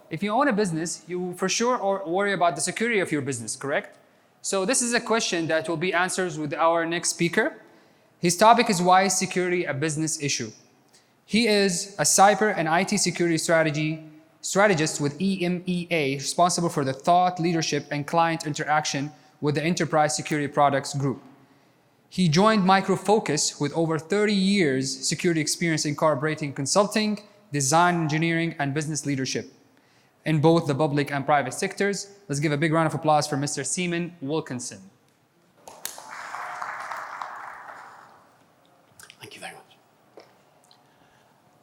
if you own a business, you for sure worry about the security of your business, correct? So this is a question that will be answered with our next speaker. His topic is why is security a business issue? He is a cyber and IT security strategist with EMEA, responsible for the thought, leadership, and client interaction with the Enterprise Security Products Group. He joined MicroFocus with over 30 years security experience incorporating consulting, design engineering, and business leadership in both the public and private sectors. Let's give a big round of applause for Mr. Seaman Wilkinson. Thank you very much.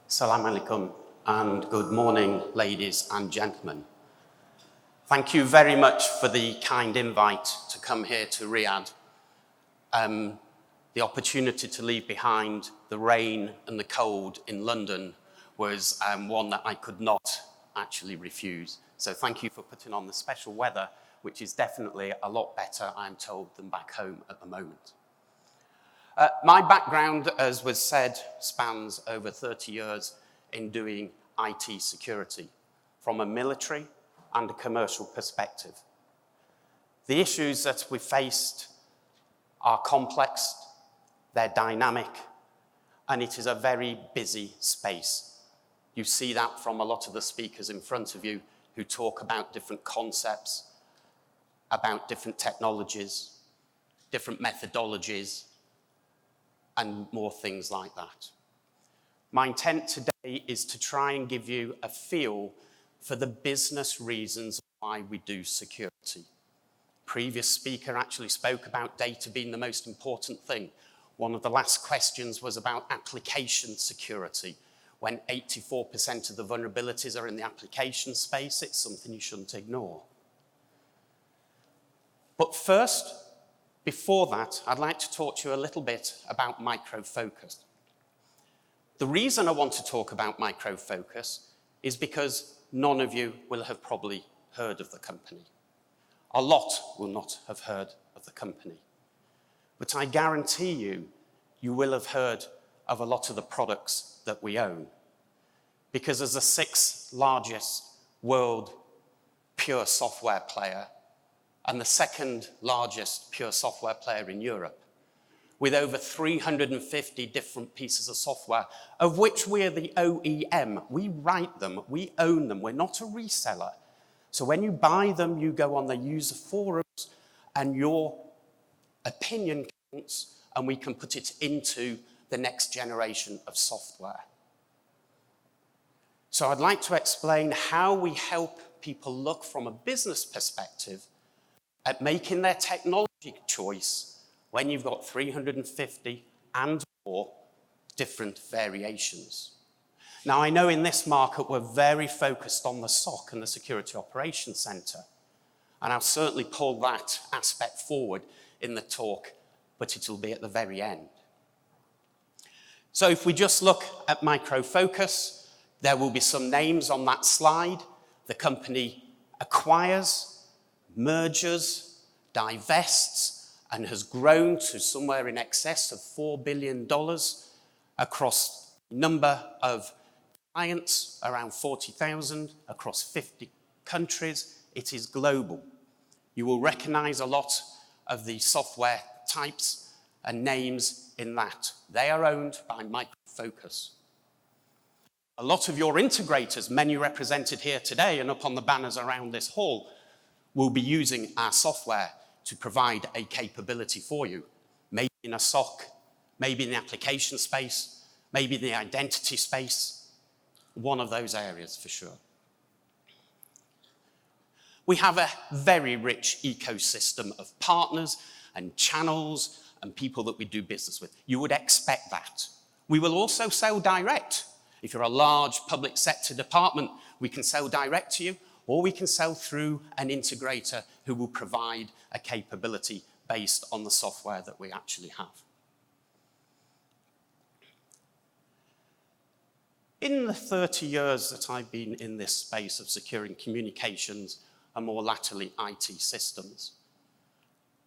Salam alaikum and good morning, ladies and gentlemen. Thank you very much for the kind invite to come here to Riyadh. The opportunity to leave behind the rain and the cold in London was one that I could not actually refuse. So thank you for putting on the special weather, which is definitely a lot better, I'm told, than back home at the moment. My background, as was said, spans over 30 years in doing IT security from a military and a commercial perspective. The issues that we faced are complex, they're dynamic, and it is a very busy space. You see that from a lot of the speakers in front of you who talk about different concepts, about different technologies, different methodologies, and more things like that. My intent today is to try and give you a feel for the business reasons why we do security. Previous speaker actually spoke about data being the most important thing. One of the last questions was about application security. When 84% of the vulnerabilities are in the application space, it's something you shouldn't ignore. But first, before that, I'd like to talk to you a little bit about MicroFocus. The reason I want to talk about MicroFocus is because none of you will have probably heard of the company. A lot will not have heard of the company. But I guarantee you, you will have heard of a lot of the products that we own. Because as the 6th largest world pure software player and the 2nd largest pure software player in Europe, with over 350 different pieces of software, of which we are the OEM. We write them, we own them, we're not a reseller. So when you buy them, you go on the user forums and your opinion counts, and we can put it into the next generation of software. So I'd like to explain how we help people look from a business perspective at making their technology choice when you've got 350 and more different variations. Now, I know in this market we're very focused on the SOC and the Security Operations Center, and I'll certainly pull that aspect forward in the talk, but it'll be at the very end. So if we just look at MicroFocus, there will be some names on that slide. The company acquires, mergers, divests, and has grown to somewhere in excess of $4 billion across a number of clients, around 40,000, across 50 countries. It is global. You will recognize a lot of the software types and names in that. They are owned by MicroFocus. A lot of your integrators, many represented here today and up on the banners around this hall, will be using our software to provide a capability for you. Maybe in a SOC, maybe in the application space, maybe in the identity space. One of those areas for sure. We have a very rich ecosystem of partners and channels and people that we do business with. You would expect that. We will also sell direct. If you're a large public sector department, we can sell direct to you, or we can sell through an integrator who will provide a capability based on the software that we actually have. In the 30 years that I've been in this space of securing communications and more latterly IT systems,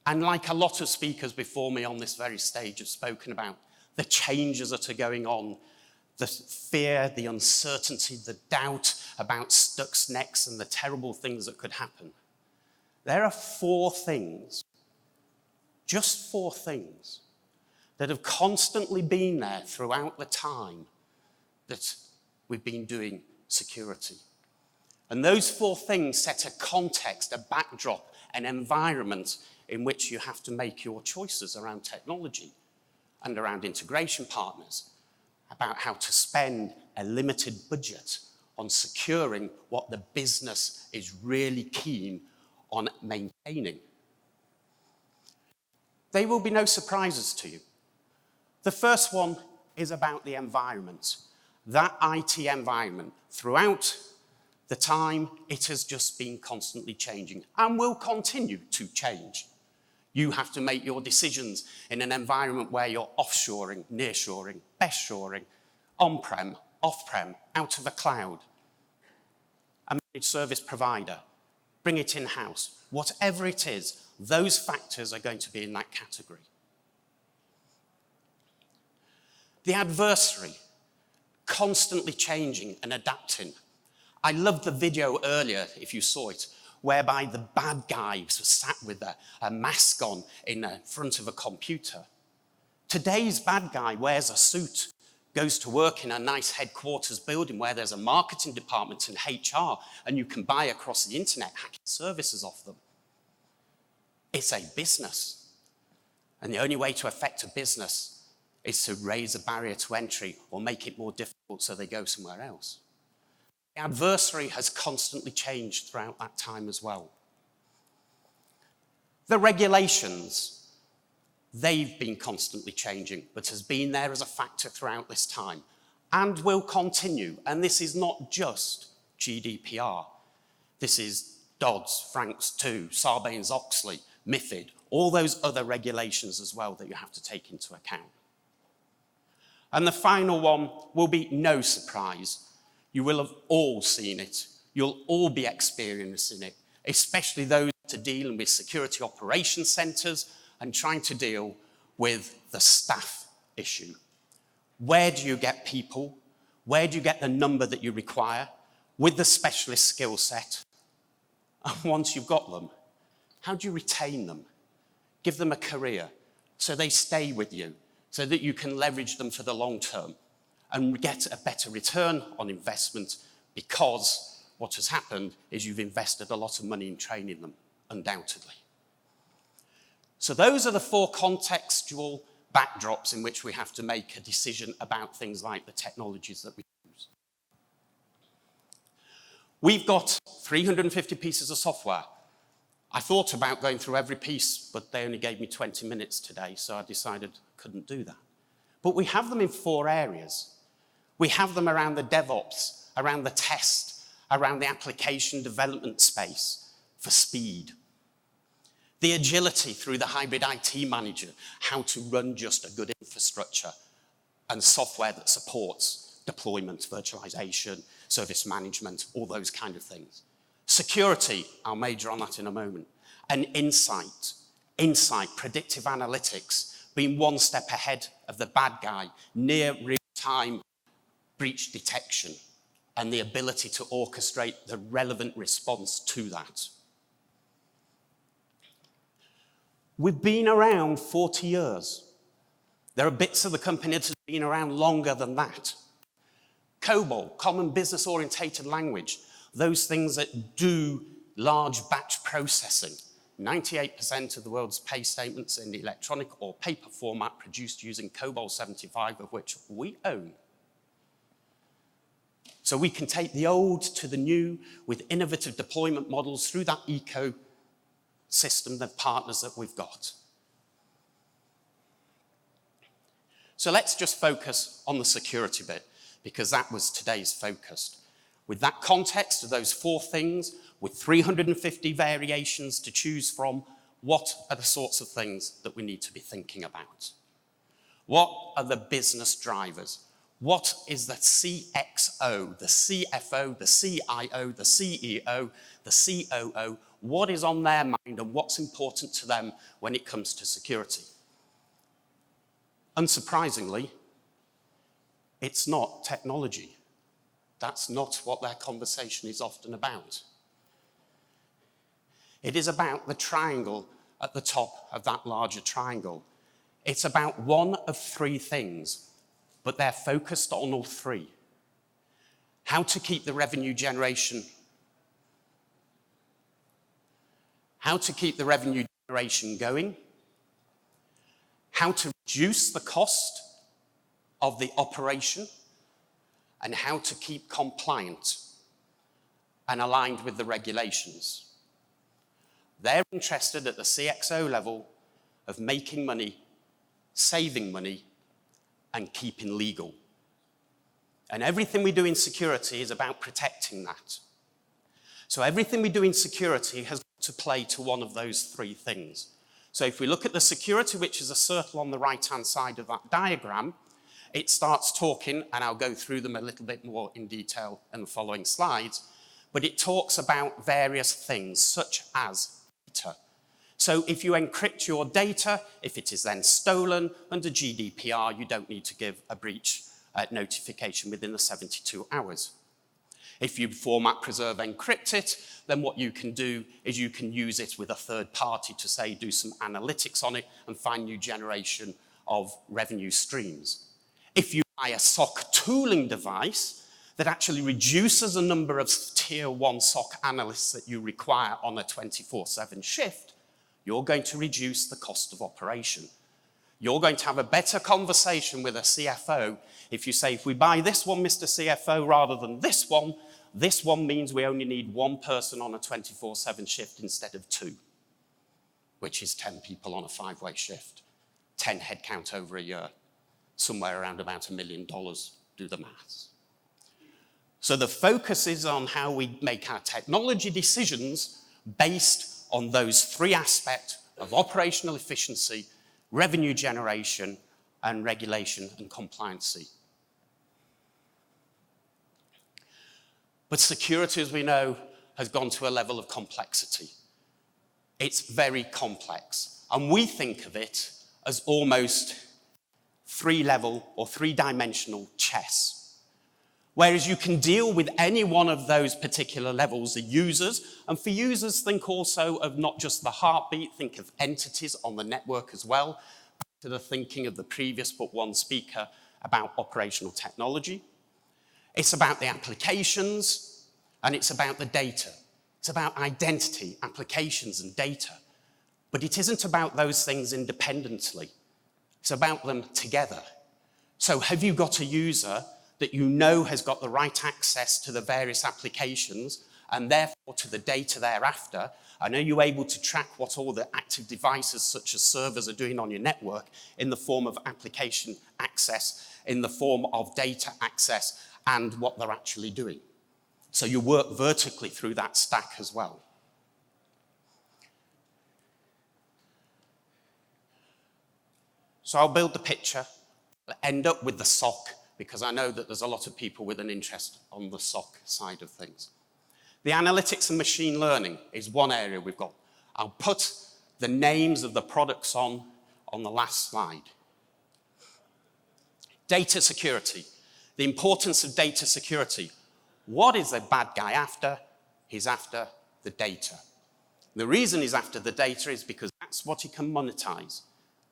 and like a lot of speakers before me on this very stage have spoken about, the changes that are going on, the fear, the uncertainty, the doubt about Stuxnet's and the terrible things that could happen. There are 4 things, just 4 things, that have constantly been there throughout the time that we've been doing security. And those 4 things set a context, a backdrop, an environment in which you have to make your choices around technology and around integration partners, about how to spend a limited budget on securing what the business is really keen on maintaining. They will be no surprises to you. The first one is about the environment. That IT environment, throughout the time, it has just been constantly changing and will continue to change. You have to make your decisions in an environment where you're offshoring, nearshoring, bestshoring, on-prem, off-prem, out of the cloud, a managed service provider, bring it in-house. Whatever it is, those factors are going to be in that category. The adversary, constantly changing and adapting. I loved the video earlier, if you saw it, whereby the bad guy was sat with a mask on in front of a computer. Today's bad guy wears a suit, goes to work in a nice headquarters building where there's a marketing department and HR, and you can buy across the internet hacking services off them. It's a business. And the only way to affect a business is to raise a barrier to entry or make it more difficult so they go somewhere else. The adversary has constantly changed throughout that time as well. The regulations, they've been constantly changing, but has been there as a factor throughout this time and will continue. And this is not just GDPR. This is Dodd's, Franks 2, Sarbanes-Oxley, MiFID, all those other regulations as well that you have to take into account. And the final one will be no surprise. You will have all seen it. You'll all be experiencing it, especially those that are dealing with security operations centers and trying to deal with the staff issue. Where do you get people? Where do you get the number that you require with the specialist skill set? And once you've got them, how do you retain them? Give them a career so they stay with you, so that you can leverage them for the long term and get a better return on investment, because what has happened is you've invested a lot of money in training them, undoubtedly. So those are the 4 contextual backdrops in which we have to make a decision about things like the technologies that we use. We've got 350 pieces of software. I thought about going through every piece, but they only gave me 20 minutes today, so I decided I couldn't do that. But we have them in 4 areas. We have them around the DevOps, around the test, around the application development space for speed. The agility through the hybrid IT manager, how to run just a good infrastructure and software that supports deployment, virtualization, service management, all those kind of things. Security, I'll major on that in a moment. And insight, predictive analytics, being one step ahead of the bad guy, near real-time breach detection, and the ability to orchestrate the relevant response to that. We've been around 40 years. There are bits of the company that have been around longer than that. COBOL, Common Business Orientated Language, those things that do large batch processing. 98% of the world's pay statements in the electronic or paper format produced using COBOL 75, of which we own. So we can take the old to the new with innovative deployment models through that ecosystem of partners that we've got. So let's just focus on the security bit, because that was today's focus. With that context of those 4 things, with 350 variations to choose from, what are the sorts of things that we need to be thinking about? What are the business drivers? What is the CXO, the CFO, the CIO, the CEO, the COO? What is on their mind and what's important to them when it comes to security? Unsurprisingly, It's not technology. That's not what their conversation is often about. It is about the triangle at the top of that larger triangle. It's about one of three things, but they're focused on all three. How to keep the revenue generation going, how to reduce the cost of the operation, and how to keep compliant and aligned with the regulations. They're interested at the CXO level of making money, saving money, and keeping legal. And everything we do in security is about protecting that. So everything we do in security has to play to one of those three things. So if we look at the security, which is a circle on the right-hand side of that diagram, it starts talking, and I'll go through them a little bit more in detail in the following slides, but it talks about various things, such as data. So if you encrypt your data, if it is then stolen under GDPR, you don't need to give a breach notification within the 72 hours. If you format, preserve, encrypt it, then what you can do is you can use it with a third party to, say, do some analytics on it and find new generation of revenue streams. If you buy a SOC tooling device that actually reduces the number of tier 1 SOC analysts that you require on a 24/7 shift, you're going to reduce the cost of operation. You're going to have a better conversation with a CFO if you say, if we buy this one, Mr. CFO, rather than this one means we only need one person on a 24/7 shift instead of 2, which is 10 people on a 5-way shift, 10 headcount over a year, somewhere around about $1 million, do the maths. So the focus is on how we make our technology decisions based on those three aspects of operational efficiency, revenue generation, and regulation and compliancy. But security, as we know, has gone to a level of complexity. It's very complex. And we think of it as almost three-level or three-dimensional chess. Whereas you can deal with any one of those particular levels, the users, and for users, think also of not just the heartbeat, think of entities on the network as well, back to the thinking of the previous but one speaker about operational technology. It's about the applications, and it's about the data. It's about identity, applications, and data. But it isn't about those things independently. It's about them together. So have you got a user that you know has got the right access to the various applications and therefore to the data thereafter? And are you able to track what all the active devices such as servers are doing on your network in the form of application access, in the form of data access, and what they're actually doing? So you work vertically through that stack as well. So I'll build the picture, I'll end up with the SOC, because I know that there's a lot of people with an interest on the SOC side of things. The analytics and machine learning is one area we've got. I'll put the names of the products on the last slide. Data security, the importance of data security. What is the bad guy after? He's after the data. The reason he's after the data is because that's what he can monetize.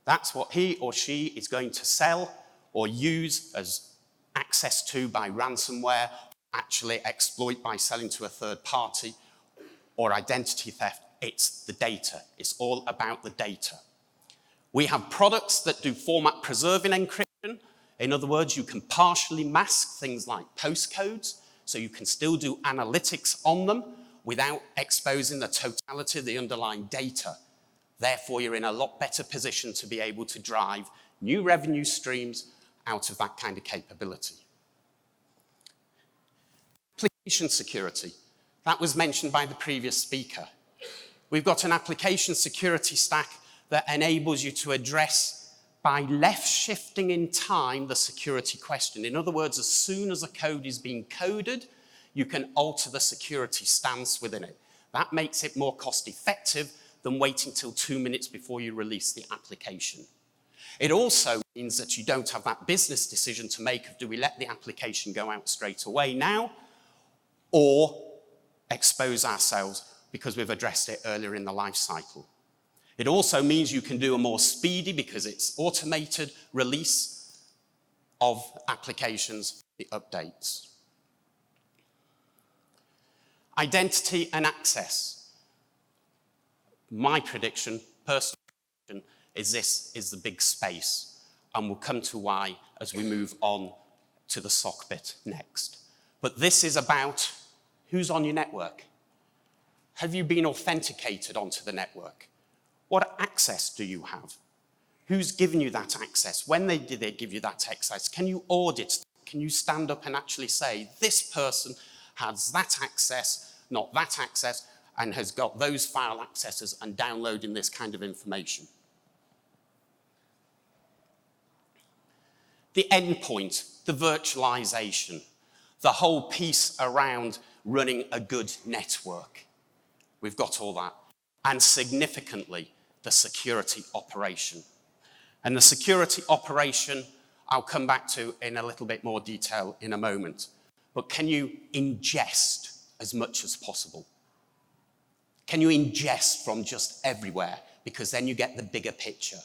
That's what he or she is going to sell or use as access to by ransomware, actually exploit by selling to a third party, or identity theft. It's the data. It's all about the data. We have products that do format preserving encryption. In other words, you can partially mask things like postcodes, so you can still do analytics on them without exposing the totality of the underlying data. Therefore, you're in a lot better position to be able to drive new revenue streams out of that kind of capability. Application security. That was mentioned by the previous speaker. We've got an application security stack that enables you to address, by left shifting in time, the security question. In other words, as soon as a code is being coded, you can alter the security stance within it. That makes it more cost effective than waiting till 2 minutes before you release the application. It also means that you don't have that business decision to make of, do we let the application go out straight away now or expose ourselves because we've addressed it earlier in the life cycle. It also means you can do a more speedy, because it's automated, release of applications, the updates. Identity and access. My prediction, personal prediction, is this is the big space, and we'll come to why as we move on to the SOC bit next. But this is about who's on your network. Have you been authenticated onto the network? What access do you have? Who's given you that access? When did they give you that access? Can you audit? Can you stand up and actually say, this person has that access, not that access, and has got those file accesses and downloading this kind of information? The endpoint, the virtualization, the whole piece around running a good network. We've got all that. And significantly, the security operation. And the security operation, I'll come back to in a little bit more detail in a moment. But can you ingest as much as possible? Can you ingest from just everywhere? Because then you get the bigger picture.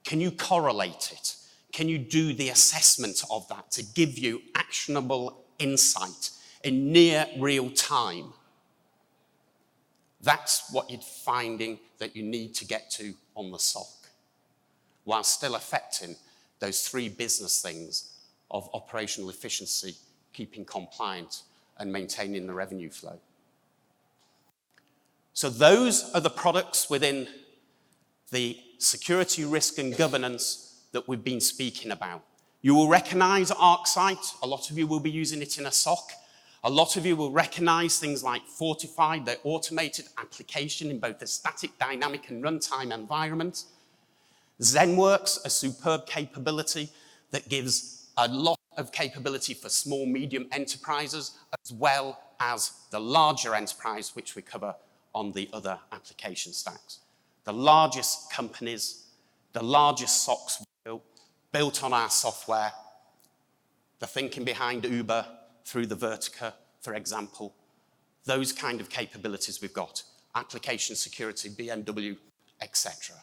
Can you correlate it? Can you do the assessment of that to give you actionable insight in near real time? That's what you're finding that you need to get to on the SOC, while still affecting those three business things of operational efficiency, keeping compliant, and maintaining the revenue flow. So those are the products within the security, risk, and governance that we've been speaking about. You will recognize ArcSight. A lot of you will be using it in a SOC. A lot of you will recognize things like Fortify, the automated application in both the static, dynamic, and runtime environment. ZenWorks, a superb capability that gives a lot of capability for small, medium enterprises, as well as the larger enterprise, which we cover on the other application stacks. The largest companies, the largest SOCs built on our software, the thinking behind Uber, through the Vertica, for example, those kind of capabilities we've got, application security, BMW, etc.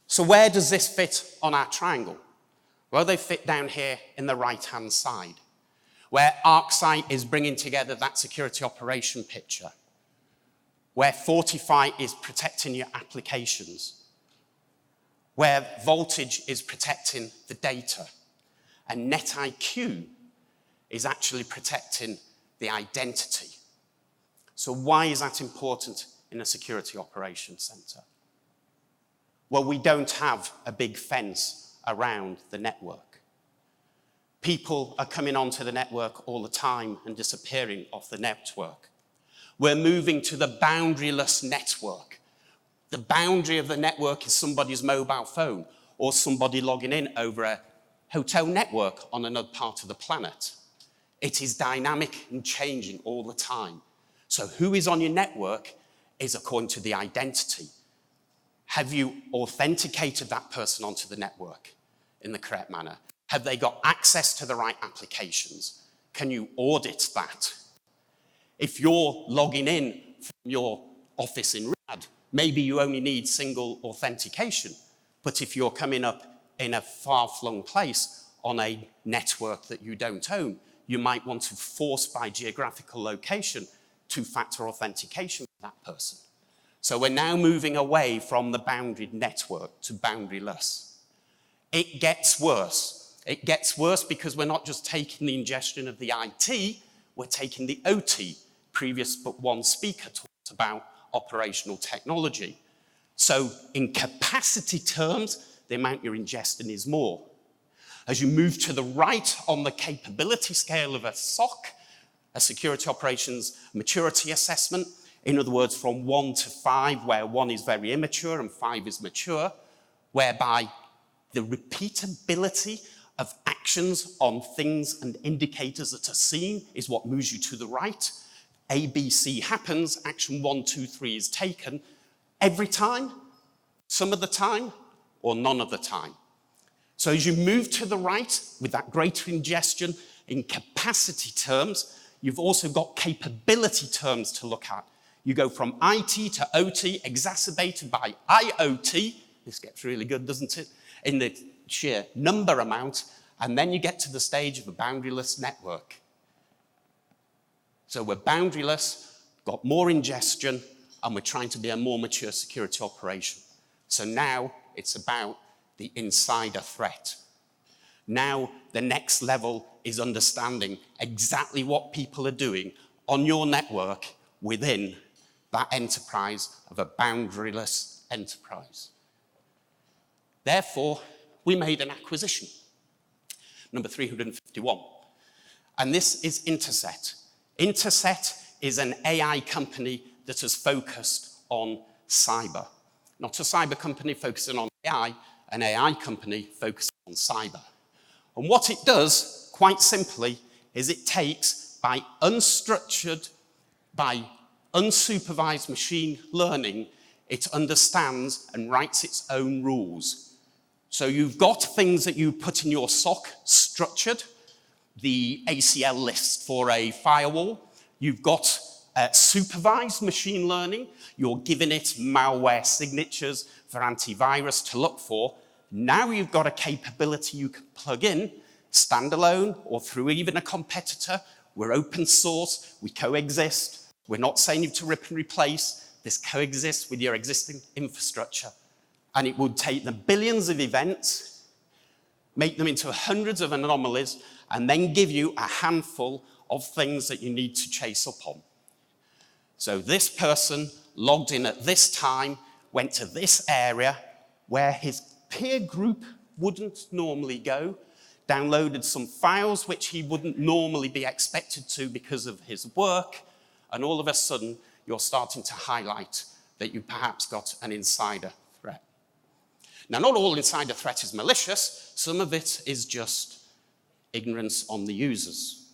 So where does this fit on our triangle? Well, they fit down here in the right-hand side, where ArcSight is bringing together that security operation picture, where Fortify is protecting your applications, where Voltage is protecting the data, and NetIQ is actually protecting the identity. So why is that important in a security operations center? Well, we don't have a big fence around the network. People are coming onto the network all the time and disappearing off the network. We're moving to the boundaryless network. The boundary of the network is somebody's mobile phone or somebody logging in over a hotel network on another part of the planet. It is dynamic and changing all the time. So who is on your network is according to the identity. Have you authenticated that person onto the network in the correct manner? Have they got access to the right applications? Can you audit that? If you're logging in from your office in Riyadh, maybe you only need single authentication. But if you're coming up in a far-flung place on a network that you don't own, you might want to force by geographical location two-factor authentication for that person. So we're now moving away from the boundaried network to boundaryless. It gets worse. It gets worse because we're not just taking the ingestion of the IT, we're taking the OT. Previous but one speaker talked about operational technology. So in capacity terms, the amount you're ingesting is more. As you move to the right on the capability scale of a SOC, a security operations maturity assessment, in other words, from 1 to 5, where 1 is very immature and 5 is mature, whereby the repeatability of actions on things and indicators that are seen is what moves you to the right. ABC happens, action 1, 2, 3 is taken every time, some of the time, or none of the time. So as you move to the right with that greater ingestion in capacity terms, you've also got capability terms to look at. You go from IT to OT, exacerbated by IoT. This gets really good, doesn't it? In the sheer number amount. And then you get to the stage of a boundaryless network. So we're boundaryless, got more ingestion, and we're trying to be a more mature security operation. So now it's about the insider threat. Now the next level is understanding exactly what people are doing on your network within that enterprise of a boundaryless enterprise. Therefore, we made an acquisition, number 351. And this is Interset. Interset is an AI company that is focused on cyber. Not a cyber company focusing on AI, an AI company focused on cyber. And what it does, quite simply, is it takes, by unstructured, by unsupervised machine learning, it understands and writes its own rules. So you've got things that you put in your SOC structured, the ACL list for a firewall. You've got supervised machine learning. You're giving it malware signatures for antivirus to look for. Now you've got a capability you can plug in, standalone or through even a competitor. We're open source, we coexist. We're not saying you have to rip and replace. This coexists with your existing infrastructure. And it would take the billions of events, make them into hundreds of anomalies, and then give you a handful of things that you need to chase up on. So this person logged in at this time, went to this area where his peer group wouldn't normally go, downloaded some files which he wouldn't normally be expected to because of his work, and all of a sudden you're starting to highlight that you perhaps got an insider threat. Now, not all insider threat is malicious. Some of it is just ignorance on the users.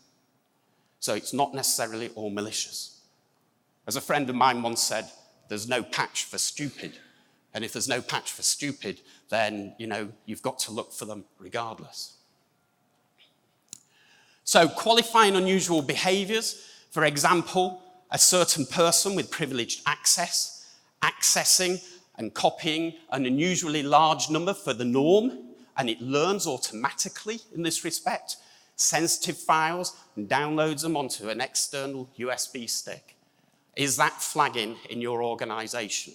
So it's not necessarily all malicious. As a friend of mine once said, there's no patch for stupid. And if there's no patch for stupid, then, you've got to look for them regardless. So qualifying unusual behaviors, for example, a certain person with privileged access, accessing and copying an unusually large number for the norm, and it learns automatically in this respect, sensitive files, and downloads them onto an external USB stick. Is that flagging in your organization?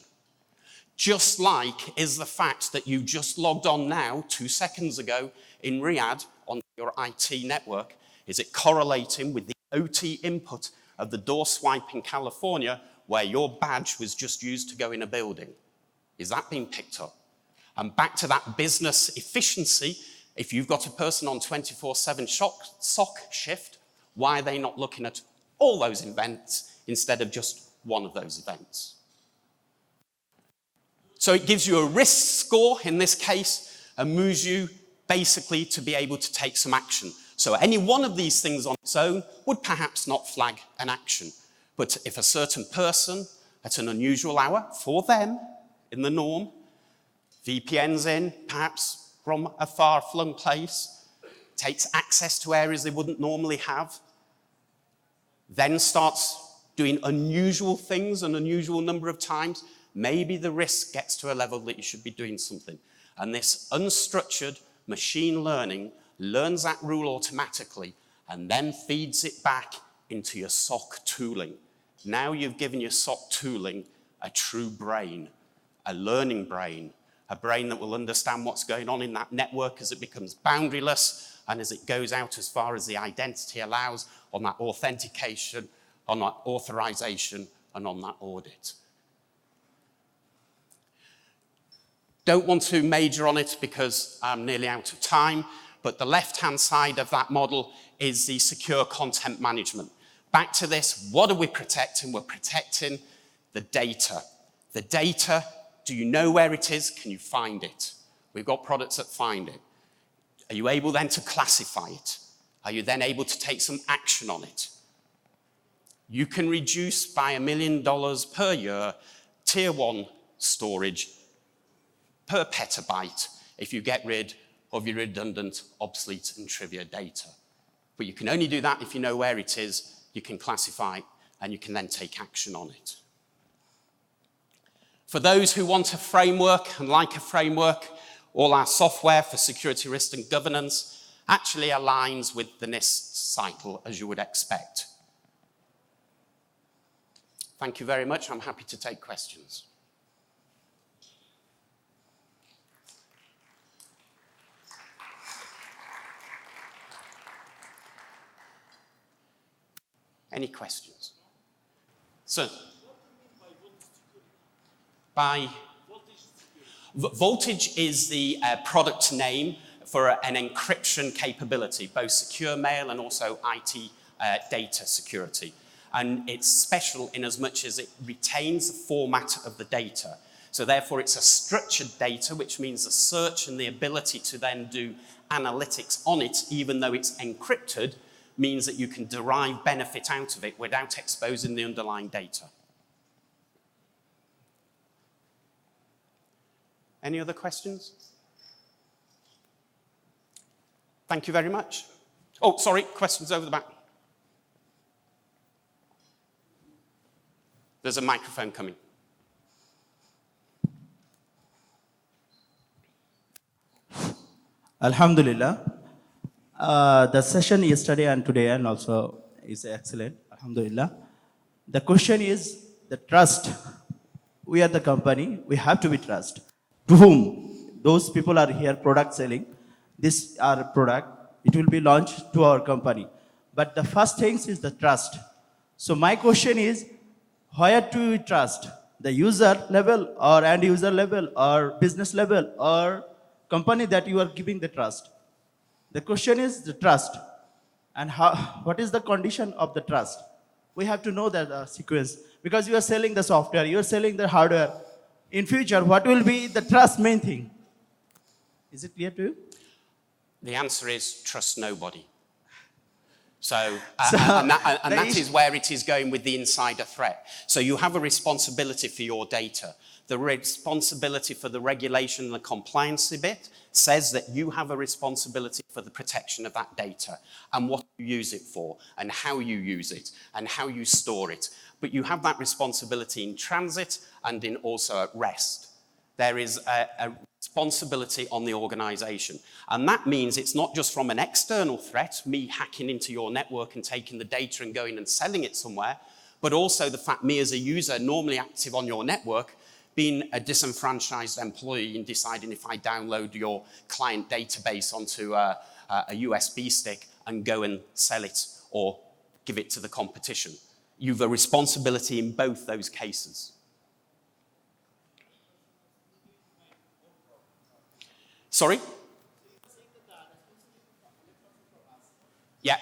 Just like is the fact that you just logged on now, 2 seconds ago, in Riyadh on your IT network, is it correlating with the OT input of the door swipe in California where your badge was just used to go in a building? Is that being picked up? And back to that business efficiency, if you've got a person on 24/7 SOC shift, why are they not looking at all those events instead of just one of those events? So it gives you a risk score in this case and moves you basically to be able to take some action. So any one of these things on its own would perhaps not flag an action. But if a certain person at an unusual hour for them in the norm, VPNs in, perhaps from a far-flung place, takes access to areas they wouldn't normally have, then starts doing unusual things an unusual number of times, maybe the risk gets to a level that you should be doing something. And this unstructured machine learning learns that rule automatically and then feeds it back into your SOC tooling. Now you've given your SOC tooling a true brain, a learning brain, a brain that will understand what's going on in that network as it becomes boundaryless and as it goes out as far as the identity allows on that authentication, on that authorization, and on that audit. Don't want to major on it because I'm nearly out of time, but the left-hand side of that model is the secure content management. Back to this, what are we protecting? We're protecting the data. The data, do you know where it is? Can you find it? We've got products that find it. Are you able then to classify it? Are you then able to take some action on it? You can reduce by $1 million per year tier 1 storage per petabyte if you get rid of your redundant, obsolete, and trivia data. But you can only do that if you know where it is, you can classify it, and you can then take action on it. For those who want a framework and like a framework, all our software for security, risk, and governance actually aligns with the NIST cycle, as you would expect. Thank you very much. I'm happy to take questions. Any questions? Sir? By Voltage is the product name for an encryption capability, both secure mail and also IT data security. And it's special in as much as it retains the format of the data. So therefore it's a structured data, which means the search and the ability to then do analytics on it, even though it's encrypted, means that you can derive benefit out of it without exposing the underlying data. Any other questions? Thank you very much. Oh, sorry, questions over the back. There's a microphone coming. Alhamdulillah. The session yesterday and today and also is excellent. Alhamdulillah. The question is the trust. We are the company. We have to be trust. To whom? Those people are here product selling. This our product. It will be launched to our company. But the first thing is the trust. So my question is, where do we trust? The user level or end user level or business level or company that you are giving the trust? The question is the trust. And what is the condition of the trust? We have to know that sequence. Because you are selling the software, you are selling the hardware. In future, what will be the trust main thing? Is it clear to you? The answer is trust nobody. So that is where it is going with the insider threat. So you have a responsibility for your data. The responsibility for the regulation and the compliance bit says that you have a responsibility for the protection of that data and what you use it for and how you use it and how you store it. But you have that responsibility in transit and in also at rest. There is a responsibility on the organization. And that means it's not just from an external threat, me hacking into your network and taking the data and going and selling it somewhere, but also the fact me as a user normally active on your network being a disenfranchised employee and deciding if I download your client database onto a USB stick and go and sell it or give it to the competition. You've a responsibility in both those cases. Sorry? Yeah,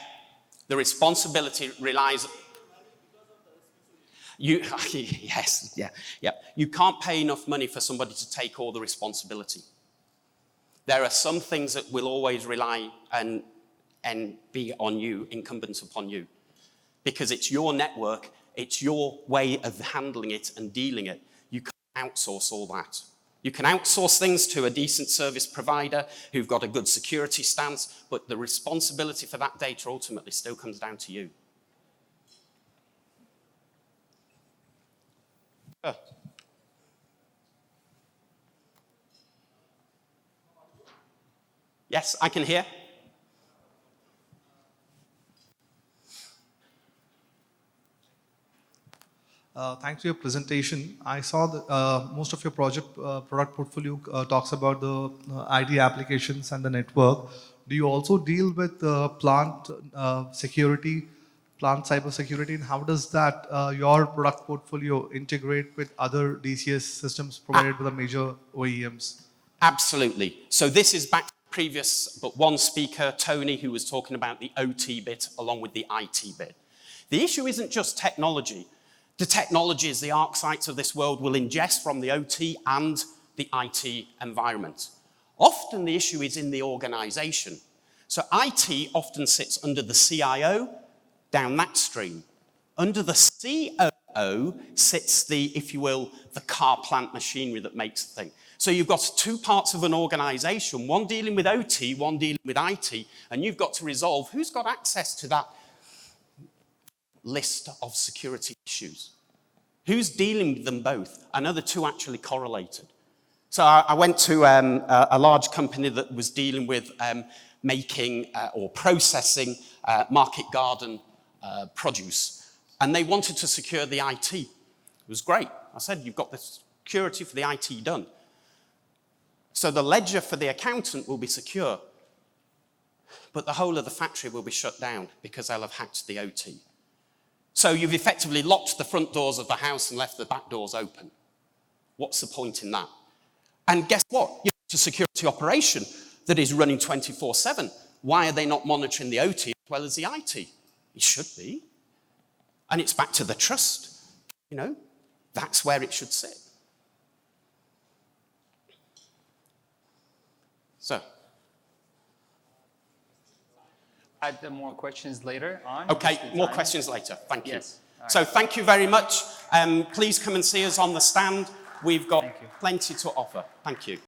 the responsibility relies... Yes, yeah. You can't pay enough money for somebody to take all the responsibility. There are some things that will always rely and be on you, incumbent upon you. Because it's your network, it's your way of handling it and dealing it. You can't outsource all that. You can outsource things to a decent service provider who've got a good security stance, but the responsibility for that data ultimately still comes down to you. Yes, I can hear. Thanks for your presentation. I saw that most of your product portfolio talks about the IT applications and the network. Do you also deal with plant security, plant cybersecurity, and how does that your product portfolio integrate with other DCS systems provided by the major OEMs? Absolutely. So this is back to the previous but one speaker, Tony, who was talking about the OT bit along with the IT bit. The issue isn't just technology. The technologies, the ArcSites of this world will ingest from the OT and the IT environment. Often the issue is in the organization. So IT often sits under the CIO, down that stream. Under the COO sits the, if you will, the car plant machinery that makes the thing. So you've got two parts of an organization, one dealing with OT, one dealing with IT, and you've got to resolve who's got access to that list of security issues. Who's dealing with them both? And are the two actually correlated? So I went to a large company that was dealing with making or processing market garden produce, and they wanted to secure the IT. It was great. I said, you've got the security for the IT done. So the ledger for the accountant will be secure, but the whole of the factory will be shut down because they'll have hacked the OT. So you've effectively locked the front doors of the house and left the back doors open. What's the point in that? And guess what? You've got a security operation that is running 24/7. Why are they not monitoring the OT as well as the IT? It should be. And it's back to the trust. You know, that's where it should sit. So. Add more questions later on. Okay, more questions later. Thank you. Yes. All right. So thank you very much. Please come and see us on the stand. We've got plenty to offer. Thank you.